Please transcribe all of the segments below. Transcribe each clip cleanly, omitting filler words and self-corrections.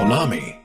Konami.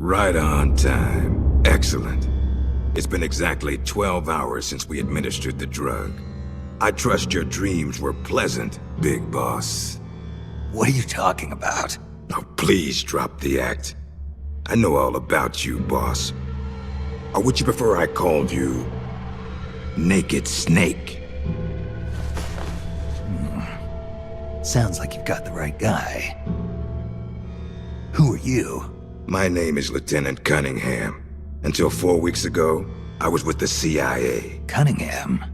Right on time. Excellent. It's been exactly 12 hours since we administered the drug. I trust your dreams were pleasant, Big Boss. What are you talking about? Oh, please drop the act. I know all about you, boss. Or would you prefer I called you Naked Snake? Sounds like you've got the right guy. Who are you? My name is Lieutenant Cunningham. Until 4 weeks ago, I was with the CIA. Cunningham?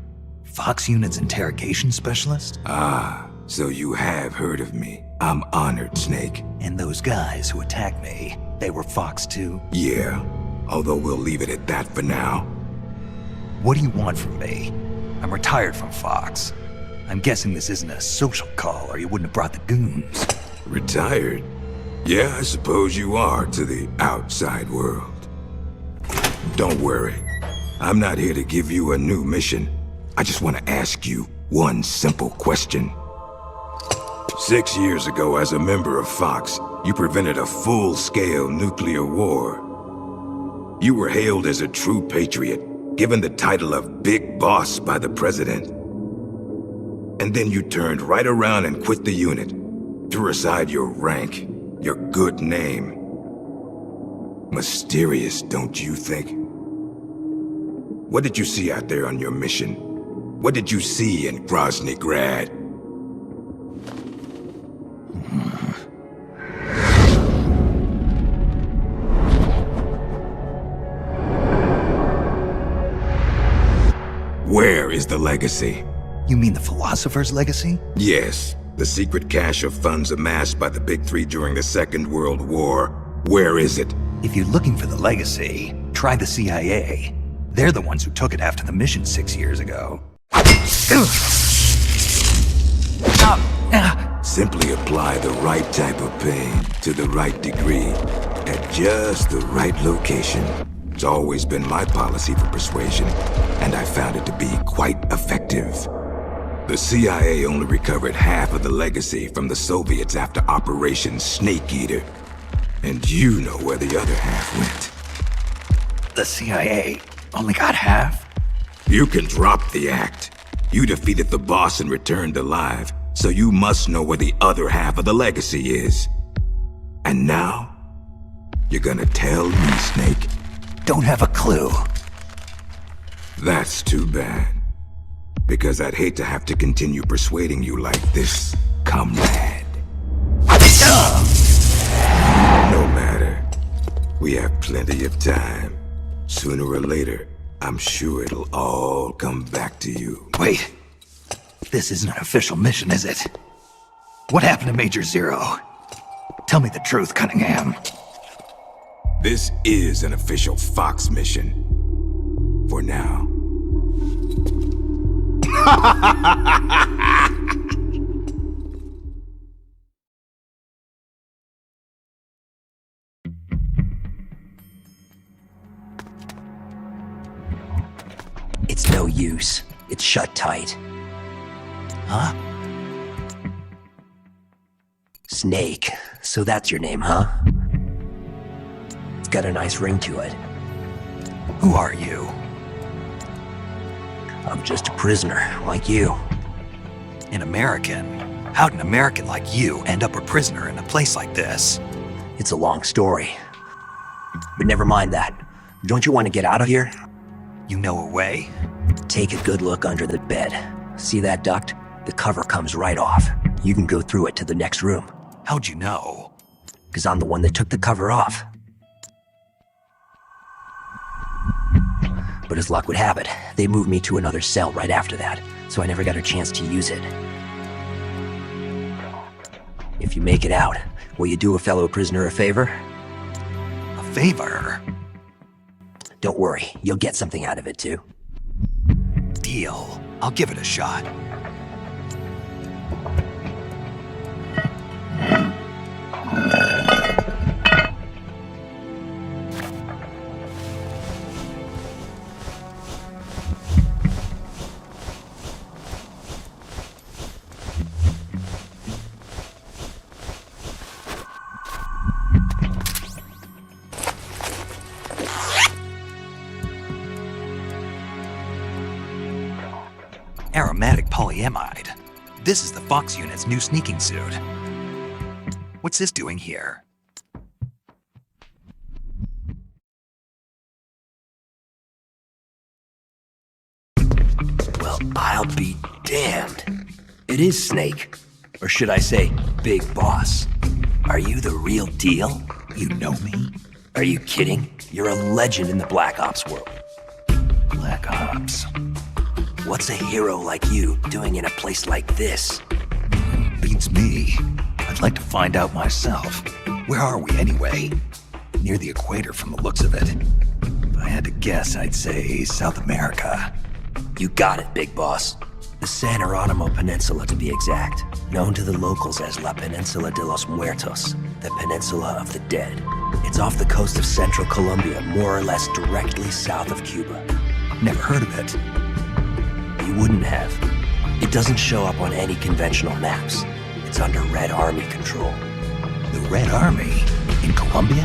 Fox Unit's interrogation specialist? Ah, so you have heard of me. I'm honored, Snake. And those guys who attacked me, they were Fox too? Yeah, although we'll leave it at that for now. What do you want from me? I'm retired from Fox. I'm guessing this isn't a social call or you wouldn't have brought the goons. Retired? Yeah, I suppose you are to the outside world. Don't worry. I'm not here to give you a new mission. I just want to ask you one simple question. 6 years ago, as a member of Fox, you prevented a full-scale nuclear war. You were hailed as a true patriot, given the title of Big Boss by the President. And then you turned right around and quit the unit, threw aside your rank, your good name. Mysterious, don't you think? What did you see out there on your mission? What did you see in Grozny Grad? Where is the legacy? You mean the Philosopher's Legacy? Yes, the secret cache of funds amassed by the Big Three during the Second World War. Where is it? If you're looking for the legacy, try the CIA. They're the ones who took it after the mission 6 years ago. Simply apply the right type of pain to the right degree at just the right location. It's always been my policy for persuasion, and I found it to be quite effective. The CIA only recovered half of the legacy from the Soviets after Operation Snake Eater. And you know where the other half went. The CIA only got half? You can drop the act. You defeated the boss and returned alive, so you must know where the other half of the legacy is. And now, you're gonna tell me, Snake? Don't have a clue. That's too bad. Because I'd hate to have to continue persuading you like this, comrade. No matter. We have plenty of time. Sooner or later, I'm sure it'll all come back to you. Wait. This isn't an official mission, is it? What happened to Major Zero? Tell me the truth, Cunningham. This is an official Fox mission. For now. It's no use. It's shut tight. Huh? Snake. So that's your name, huh? It's got a nice ring to it. Who are you? I'm just a prisoner, like you. An American? How'd an American like you end up a prisoner in a place like this? It's a long story. But never mind that. Don't you want to get out of here? You know a way? Take a good look under the bed. See that duct? The cover comes right off. You can go through it to the next room. How'd you know? because I'm the one that took the cover off. But as luck would have it, they moved me to another cell right after that, so I never got a chance to use it. If you make it out, will you do a fellow prisoner a favor? A favor? Don't worry, you'll get something out of it too. Deal. I'll give it a shot. Aromatic polyamide. This is the Fox unit's new sneaking suit. What's this doing here? Well, I'll be damned. It is Snake. Or should I say, Big Boss. Are you the real deal? You know me? Are you kidding? You're a legend in the Black Ops world. Black Ops. What's a hero like you doing in a place like this? Beats me. I'd like to find out myself. Where are we anyway? Near the equator from the looks of it. If I had to guess, I'd say South America. You got it, Big Boss. The San Geronimo Peninsula, to be exact. Known to the locals as La Peninsula de los Muertos, the Peninsula of the Dead. It's off the coast of central Colombia, more or less directly south of Cuba. Never heard of it. You wouldn't have. It doesn't show up on any conventional maps. It's under Red Army control. The Red Army? In Colombia?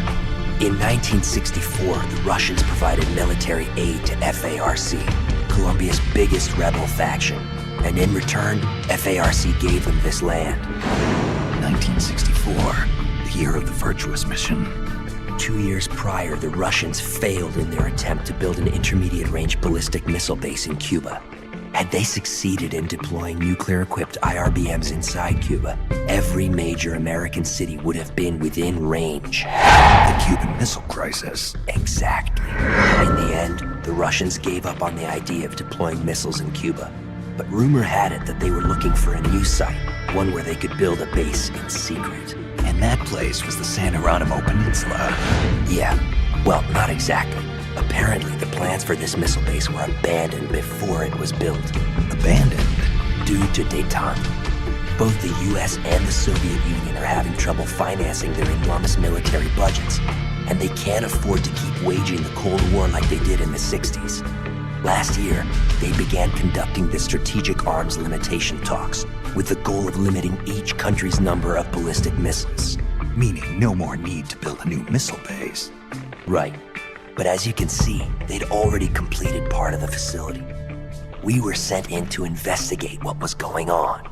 In 1964, the Russians provided military aid to FARC, Colombia's biggest rebel faction. And in return, FARC gave them this land. 1964, the year of the Virtuous Mission. 2 years prior, the Russians failed in their attempt to build an intermediate-range ballistic missile base in Cuba. Had they succeeded in deploying nuclear-equipped IRBMs inside Cuba, every major American city would have been within range. The Cuban Missile Crisis. Exactly. In the end, the Russians gave up on the idea of deploying missiles in Cuba. But rumor had it that they were looking for a new site, one where they could build a base in secret. And that place was the San Geronimo Peninsula. Yeah, well, not exactly. Apparently, the plans for this missile base were abandoned before it was built. Abandoned? Due to détente. Both the US and the Soviet Union are having trouble financing their enormous military budgets, and they can't afford to keep waging the Cold War like they did in the 60s. Last year, they began conducting the strategic arms limitation talks, with the goal of limiting each country's number of ballistic missiles. Meaning no more need to build a new missile base. Right. But as you can see, they'd already completed part of the facility. We were sent in to investigate what was going on.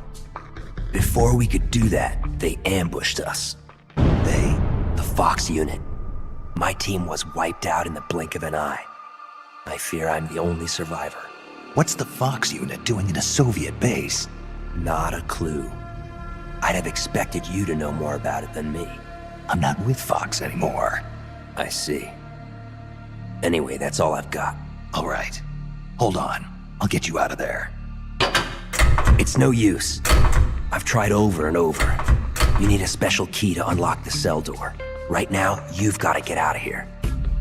Before we could do that, they ambushed us. They? The Fox unit. My team was wiped out in the blink of an eye. I fear I'm the only survivor. What's the Fox unit doing in a Soviet base? Not a clue. I'd have expected you to know more about it than me. I'm not with Fox anymore. I see. Anyway, that's all I've got. All right. Hold on. I'll get you out of there. It's no use. I've tried over and over. You need a special key to unlock the cell door. Right now, you've got to get out of here.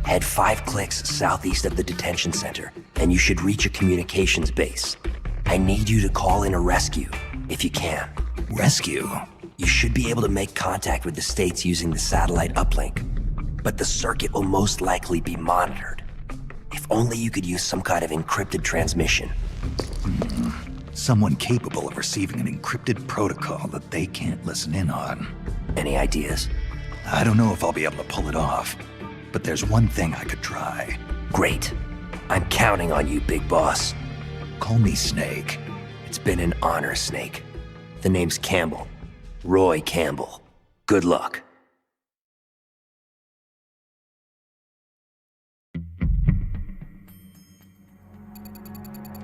Head 5 clicks southeast of the detention center, and you should reach a communications base. I need you to call in a rescue, if you can. Rescue? You should be able to make contact with the States using the satellite uplink, but the circuit will most likely be monitored. If only you could use some kind of encrypted transmission. Someone capable of receiving an encrypted protocol that they can't listen in on. Any ideas? I don't know if I'll be able to pull it off, but there's one thing I could try. Great. I'm counting on you, Big Boss. Call me Snake. It's been an honor, Snake. The name's Campbell. Roy Campbell. Good luck.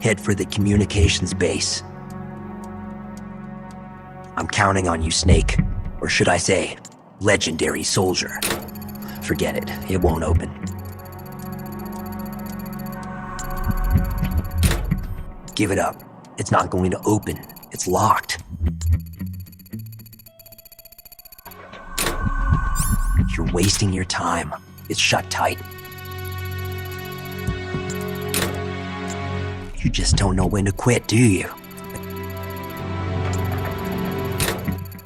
Head for the communications base. I'm counting on you, Snake. Or should I say, Legendary soldier. Forget it. It won't open. Give it up. It's not going to open. It's locked. You're wasting your time. It's shut tight. You just don't know when to quit, do you?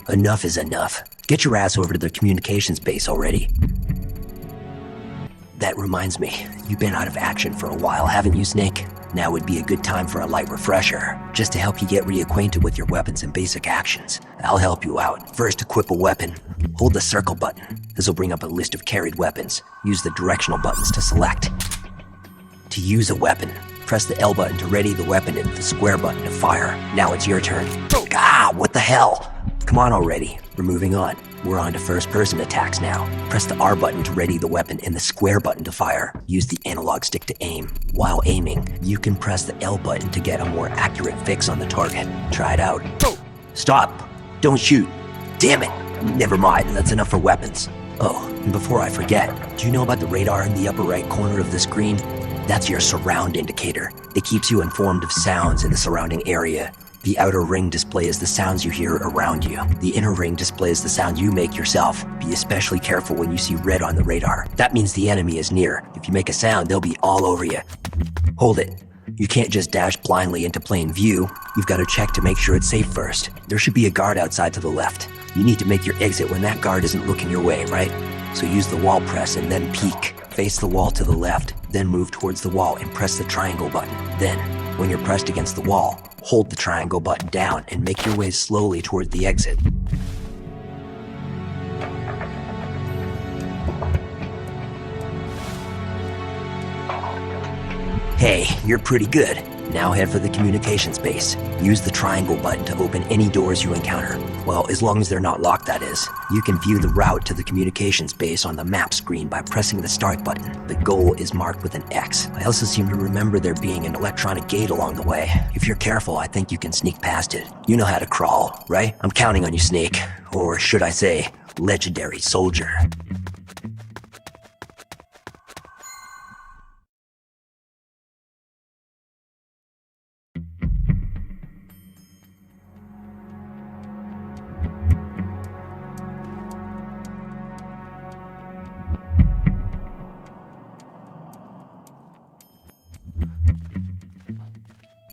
Enough is enough. Get your ass over to the communications base already. That reminds me, you've been out of action for a while, haven't you, Snake? Now would be a good time for a light refresher, just to help you get reacquainted with your weapons and basic actions. I'll help you out. First, equip a weapon. Hold the circle button. This will bring up a list of carried weapons. Use the directional buttons to select. To use a weapon, press the L button to ready the weapon and the square button to fire. Now it's your turn. Ah, what the hell? Come on already. We're moving on. We're on to first-person attacks now. Press the R button to ready the weapon and the square button to fire. Use the analog stick to aim. While aiming, you can press the L button to get a more accurate fix on the target. Try it out. Stop! Don't shoot! Damn it! Never mind, that's enough for weapons. Oh, and before I forget, do you know about the radar in the upper right corner of the screen? That's your surround indicator. It keeps you informed of sounds in the surrounding area. The outer ring displays the sounds you hear around you. The inner ring displays the sound you make yourself. Be especially careful when you see red on the radar. That means the enemy is near. If you make a sound, they'll be all over you. Hold it. You can't just dash blindly into plain view. You've got to check to make sure it's safe first. There should be a guard outside to the left. You need to make your exit when that guard isn't looking your way, right? So use the wall press and then peek. Face the wall to the left, then move towards the wall and press the triangle button. Then, when you're pressed against the wall, hold the triangle button down and make your way slowly toward the exit. Hey, you're pretty good. Now head for the communications base. Use the triangle button to open any doors you encounter. Well, as long as they're not locked, that is. You can view the route to the communications base on the map screen by pressing the start button. The goal is marked with an X. I also seem to remember there being an electronic gate along the way. If you're careful, I think you can sneak past it. You know how to crawl, right? I'm counting on you, Snake. Or should I say, legendary soldier.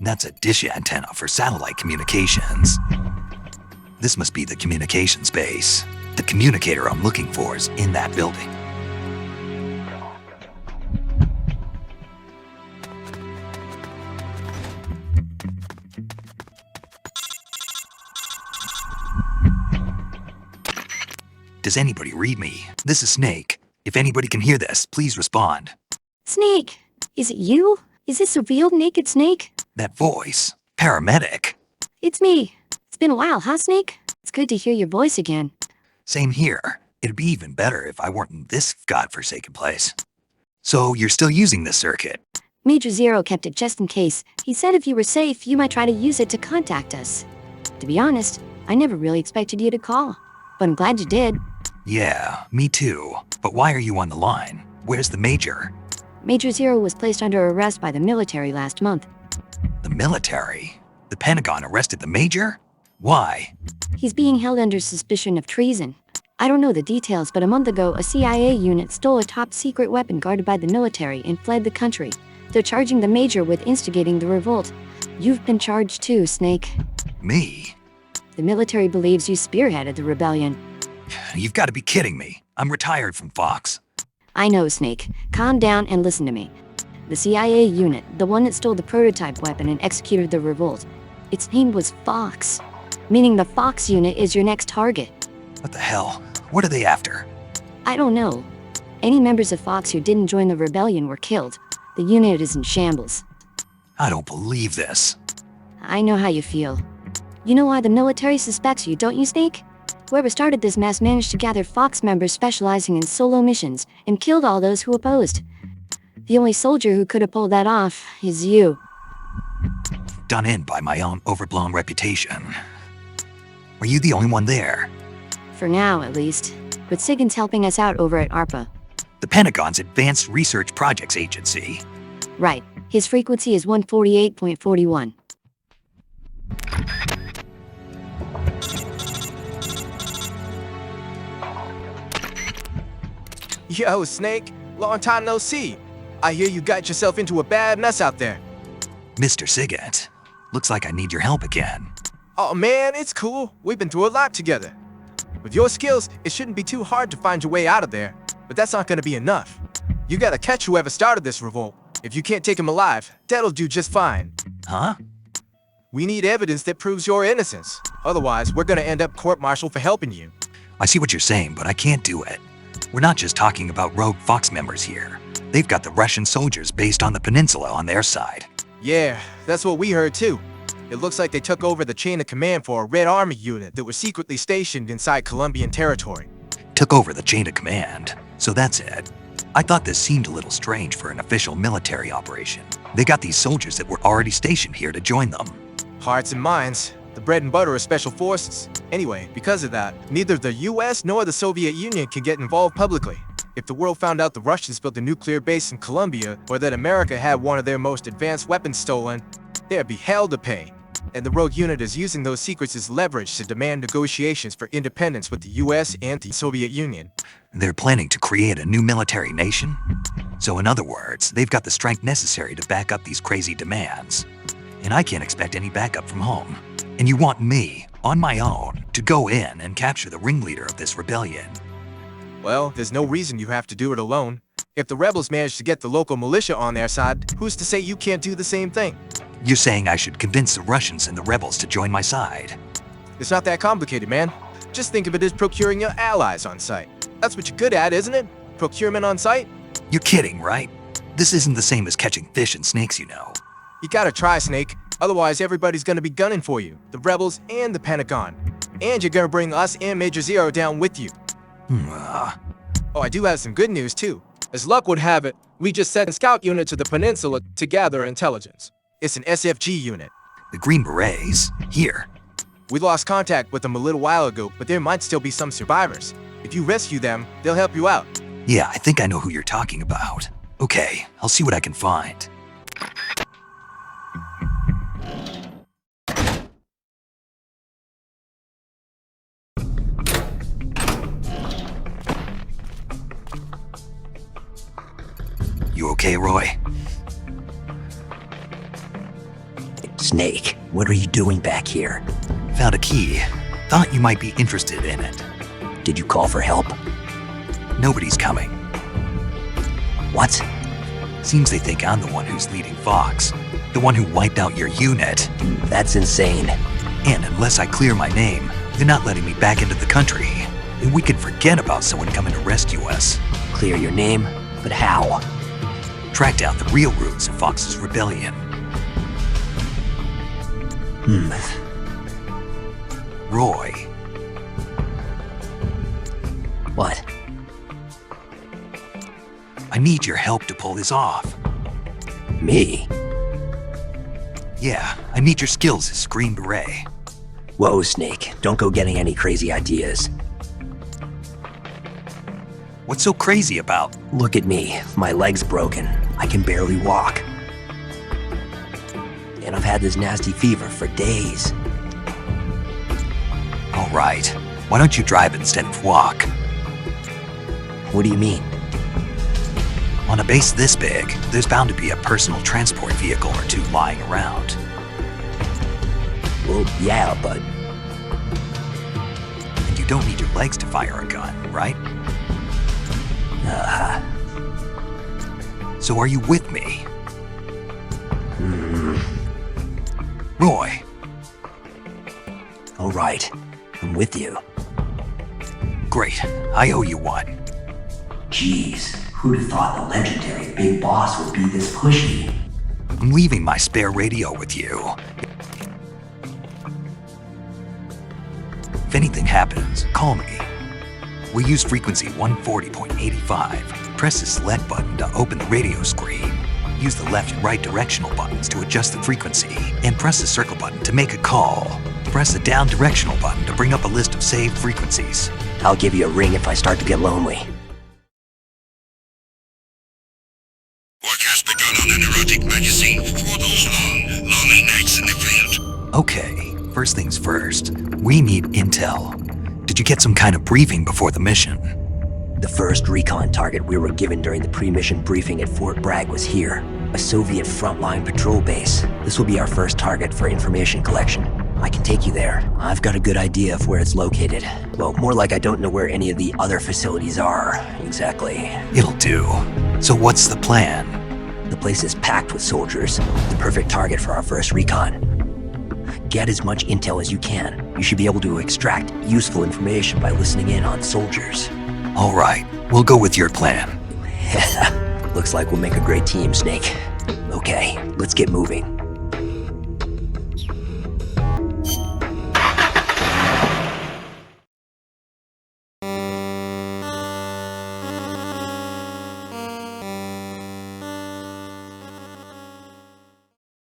That's a dish antenna for satellite communications. This must be the communications base. The communicator I'm looking for is in that building. Does anybody read me? This is Snake. If anybody can hear this, please respond. Snake, is it you? Is this a real naked Snake? That voice. Paramedic. It's me. It's been a while, huh, Snake? It's good to hear your voice again. Same here. It'd be even better if I weren't in this godforsaken place. So you're still using this circuit? Major Zero kept it just in case. He said if you were safe, you might try to use it to contact us. To be honest, I never really expected you to call. But I'm glad you did. Yeah, me too. But why are you on the line? Where's the Major? Major Zero was placed under arrest by the military last month. The military? The Pentagon arrested the Major? Why? He's being held under suspicion of treason. I don't know the details, but a month ago, a CIA unit stole a top-secret weapon guarded by the military and fled the country. They're charging the Major with instigating the revolt. You've been charged too, Snake. Me? The military believes you spearheaded the rebellion. You've got to be kidding me. I'm retired from Fox. I know, Snake. Calm down and listen to me. The CIA unit, the one that stole the prototype weapon and executed the revolt, its name was Fox. Meaning the Fox unit is your next target. What the hell? What are they after? I don't know. Any members of Fox who didn't join the rebellion were killed. The unit is in shambles. I don't believe this. I know how you feel. You know why the military suspects you, don't you, Snake? Whoever started this mess managed to gather Fox members specializing in solo missions and killed all those who opposed. The only soldier who could have pulled that off is you. Done in by my own overblown reputation. Were you the only one there? For now, at least. but Sigint's helping us out over at ARPA. The Pentagon's Advanced Research Projects Agency. Right. His frequency is 148.41. Yo, Snake. Long time no see. I hear you got yourself into a bad mess out there. Mr. Sigint, looks like I need your help again. Oh man, it's cool. We've been through a lot together. With your skills, it shouldn't be too hard to find your way out of there. But that's not gonna be enough. You gotta catch whoever started this revolt. If you can't take him alive, that'll do just fine. Huh? We need evidence that proves your innocence. Otherwise, we're gonna end up court-martialed for helping you. I see what you're saying, but I can't do it. We're not just talking about rogue Fox members here. They've got the Russian soldiers based on the peninsula on their side. Yeah, that's what we heard too. It looks like they took over the chain of command for a Red Army unit that was secretly stationed inside Colombian territory. Took over the chain of command, so that's it. I thought this seemed a little strange for an official military operation. They got these soldiers that were already stationed here to join them. Hearts and minds, the bread and butter of special forces. Anyway, because of that, neither the US nor the Soviet Union can get involved publicly. If the world found out the Russians built a nuclear base in Colombia, or that America had one of their most advanced weapons stolen, there'd be hell to pay. And the rogue unit is using those secrets as leverage to demand negotiations for independence with the US and the Soviet Union. They're planning to create a new military nation? So in other words, they've got the strength necessary to back up these crazy demands. And I can't expect any backup from home. And you want me, on my own, to go in and capture the ringleader of this rebellion. Well, there's no reason you have to do it alone. If the rebels manage to get the local militia on their side, who's to say you can't do the same thing? You're saying I should convince the Russians and the rebels to join my side? It's not that complicated, man. Just think of it as procuring your allies on site. That's what you're good at, isn't it? Procurement on site? You're kidding, right? This isn't the same as catching fish and snakes, you know. You gotta try, Snake. Otherwise, everybody's gonna be gunning for you. The rebels and the Pentagon. And you're gonna bring us and Major Zero down with you. Oh, I do have some good news, too. As luck would have it, we just sent a scout unit to the peninsula to gather intelligence. It's an SFG unit. The Green Berets? Here. We lost contact with them a little while ago, but there might still be some survivors. If you rescue them, they'll help you out. Yeah, I think I know who you're talking about. Okay, I'll see what I can find. You okay, Roy? Snake, what are you doing back here? Found a key. Thought you might be interested in it. Did you call for help? Nobody's coming. What? Seems they think I'm the one who's leading Fox. The one who wiped out your unit. That's insane. And unless I clear my name, they're not letting me back into the country. And we can forget about someone coming to rescue us. Clear your name? But how? Track down the real roots of Fox's rebellion. Roy. What? I need your help to pull this off. Me? Yeah, I need your skills as Green Beret. Whoa, Snake, don't go getting any crazy ideas. What's so crazy about? Look at me, my leg's broken. I can barely walk. And I've had this nasty fever for days. All right, why don't you drive instead of walk? What do you mean? On a base this big, there's bound to be a personal transport vehicle or two lying around. Well, yeah, but... And you don't need your legs to fire a gun, right? So are you with me? Roy. All right, I'm with you. Great, I owe you one. Jeez, who'd have thought the legendary Big Boss would be this pushy? I'm leaving my spare radio with you. If anything happens, call me. We use frequency 140.85. Press the select button to open the radio screen. Use the left and right directional buttons to adjust the frequency, and press the circle button to make a call. Press the down directional button to bring up a list of saved frequencies. I'll give you a ring if I start to get lonely. Work has begun on an erotic magazine for those lonely nights in the field. Okay, first things first. We need intel. Did you get some kind of briefing before the mission? The first recon target we were given during the pre-mission briefing at Fort Bragg was here, a Soviet frontline patrol base. This will be our first target for information collection. I can take you there. I've got a good idea of where it's located. Well, more like I don't know where any of the other facilities are, exactly. It'll do. So what's the plan? The place is packed with soldiers, the perfect target for our first recon. Get as much intel as you can. You should be able to extract useful information by listening in on soldiers. All right, we'll go with your plan. Looks like we'll make a great team, Snake. Okay, let's get moving.